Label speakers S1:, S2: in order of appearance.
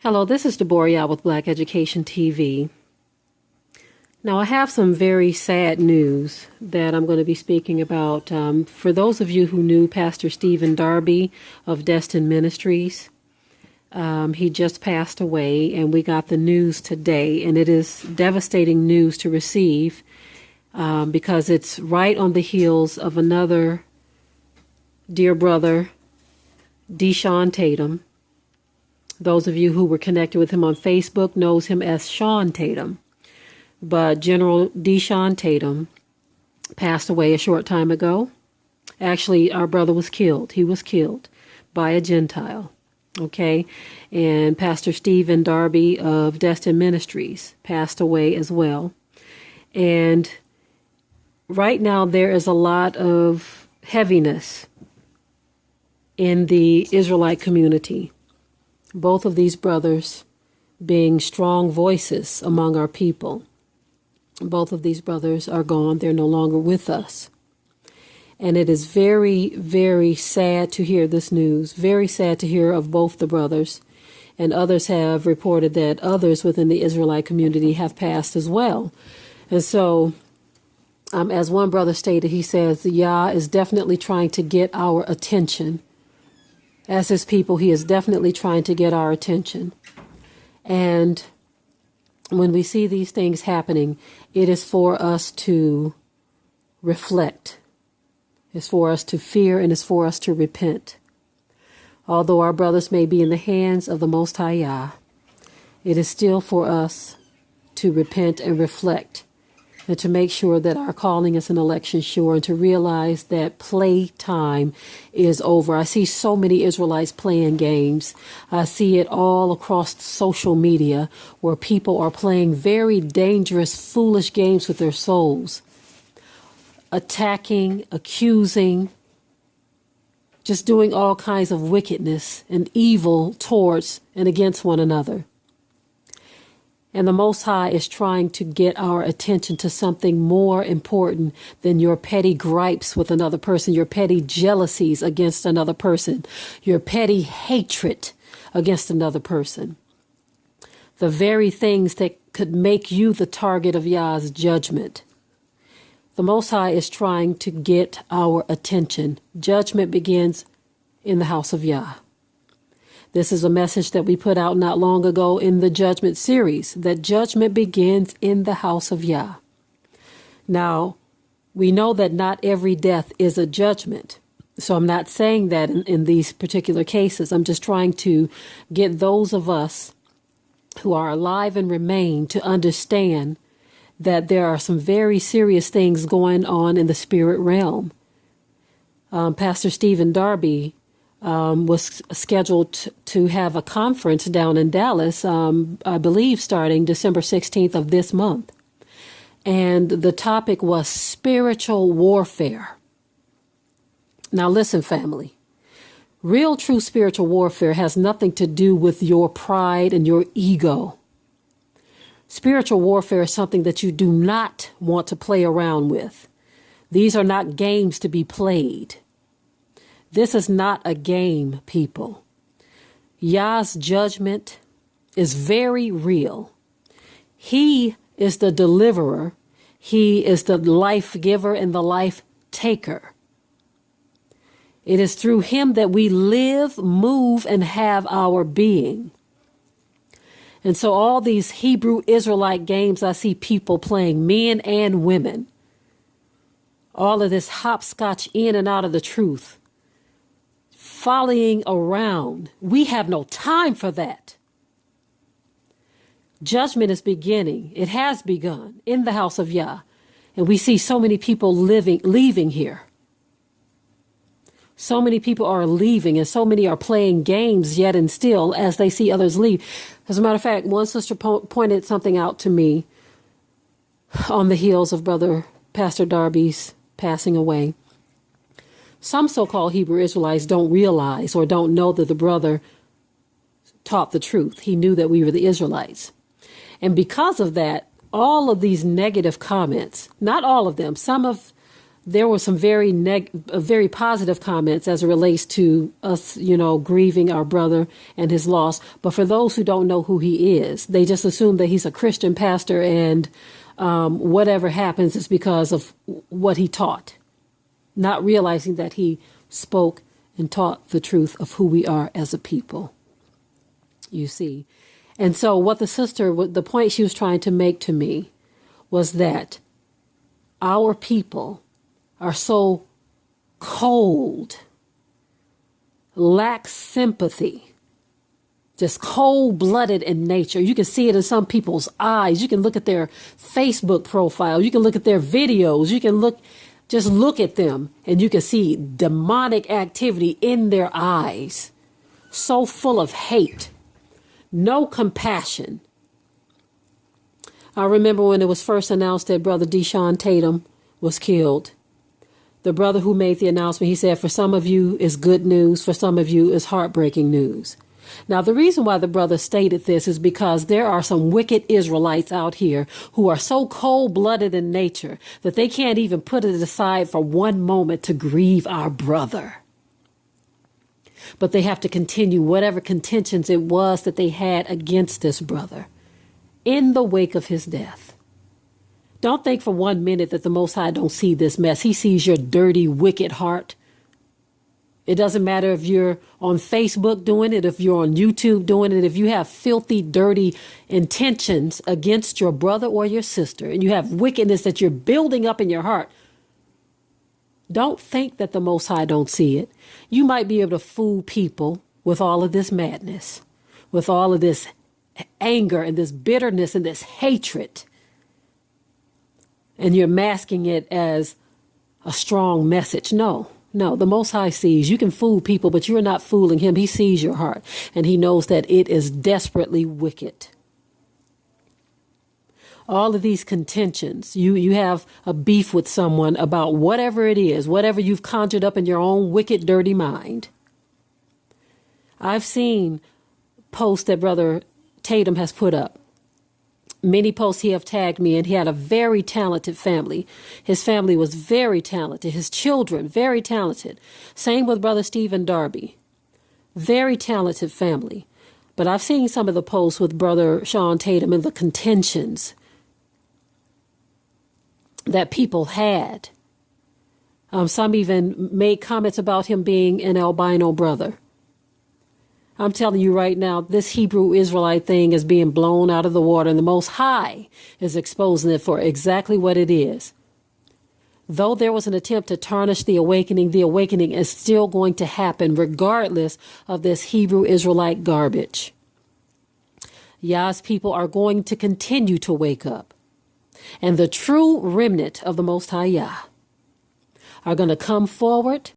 S1: Hello, this is Deborah with Black Education TV. Now, I have some very sad news that I'm going to be speaking about. For those of you who knew Pastor Stephen Darby of Destin Ministries, he just passed away, and we got the news today, and it is devastating news to receive because it's right on the heels of another dear brother, Deshaun Tatum. Those of you who were connected with him on Facebook knows him as Sean Tatum. But General Deshaun Tatum passed away a short time ago. Actually, our brother was killed. He was killed by a Gentile. Okay? And Pastor Stephen Darby of Destin Ministries passed away as well. And right now there is a lot of heaviness in the Israelite community. Both of these brothers being strong voices among our people. Both of these brothers are gone. They're no longer with us. And it is very, very sad to hear this news. Very sad to hear of both the brothers. And others have reported that others within the Israelite community have passed as well. And so, as one brother stated, he says, Yah is definitely trying to get our attention. As his people, he is definitely trying to get our attention. And when we see these things happening, it is for us to reflect. It's for us to fear, and it's for us to repent. Although our brothers may be in the hands of the Most High Yah, it is still for us to repent and reflect, and to make sure that our calling is an election sure, and to realize that playtime is over. I see so many Israelites playing games. I see it all across social media where people are playing very dangerous, foolish games with their souls, attacking, accusing, just doing all kinds of wickedness and evil towards and against one another. And the Most High is trying to get our attention to something more important than your petty gripes with another person, your petty jealousies against another person, your petty hatred against another person. The very things that could make you the target of Yah's judgment. The Most High is trying to get our attention. Judgment begins in the house of Yah. This is a message that we put out not long ago in the Judgment series, that judgment begins in the house of Yah. Now, we know that not every death is a judgment. So I'm not saying that in these particular cases. I'm just trying to get those of us who are alive and remain to understand that there are some very serious things going on in the spirit realm. Pastor Stephen Darby was scheduled to have a conference down in Dallas, I believe starting December 16th of this month. And the topic was spiritual warfare. Now listen, family. Real true spiritual warfare has nothing to do with your pride and your ego. Spiritual warfare is something that you do not want to play around with. These are not games to be played. This is not a game, people. Yah's judgment is very real. He is the deliverer. He is the life giver and the life taker. It is through him that we live, move, and have our being. And so all these Hebrew Israelite games I see people playing, men and women, all of this hopscotch in and out of the truth, following around. We have no time for that. Judgment is beginning. It has begun in the house of Yah. And we see so many people leaving here. So many people are leaving, and so many are playing games yet and still as they see others leave. As a matter of fact, one sister pointed something out to me on the heels of Brother Pastor Darby's passing away. Some so-called Hebrew Israelites don't realize or don't know that the brother taught the truth. He knew that we were the Israelites. And because of that, all of these negative comments, not all of them, some of there were some very positive comments as it relates to us, grieving our brother and his loss. But for those who don't know who he is, they just assume that he's a Christian pastor and whatever happens is because of what he taught, not realizing that he spoke and taught the truth of who we are as a people, you see. And so what the point she was trying to make to me was that our people are so cold, lack sympathy, just cold-blooded in nature. You can see it in some people's eyes. You can look at their Facebook profile. You can look at their videos. You can just look at them, and you can see demonic activity in their eyes. So full of hate, no compassion. I remember when it was first announced that Brother Deshaun Tatum was killed. The brother who made the announcement, he said, for some of you is good news, for some of you is heartbreaking news. Now, the reason why the brother stated this is because there are some wicked Israelites out here who are so cold-blooded in nature that they can't even put it aside for one moment to grieve our brother. But they have to continue whatever contentions it was that they had against this brother in the wake of his death. Don't think for 1 minute that the Most High don't see this mess. He sees your dirty, wicked heart. It doesn't matter if you're on Facebook doing it, if you're on YouTube doing it, if you have filthy, dirty intentions against your brother or your sister, and you have wickedness that you're building up in your heart. Don't think that the Most High don't see it. You might be able to fool people with all of this madness, with all of this anger and this bitterness and this hatred. And you're masking it as a strong message. No, the Most High sees. You can fool people, but you're not fooling him. He sees your heart, and he knows that it is desperately wicked. All of these contentions, you have a beef with someone about whatever it is, whatever you've conjured up in your own wicked, dirty mind. I've seen posts that Brother Tatum has put up. Many posts he have tagged me, and he had a very talented family. His family was very talented. His children, very talented. Same with Brother Stephen Darby. Very talented family. But I've seen some of the posts with Brother Sean Tatum and the contentions that people had. Some even made comments about him being an albino brother. I'm telling you right now, this Hebrew Israelite thing is being blown out of the water, and the Most High is exposing it for exactly what it is. Though there was an attempt to tarnish the awakening is still going to happen regardless of this Hebrew Israelite garbage. Yah's people are going to continue to wake up, and the true remnant of the Most High Yah are going to come forward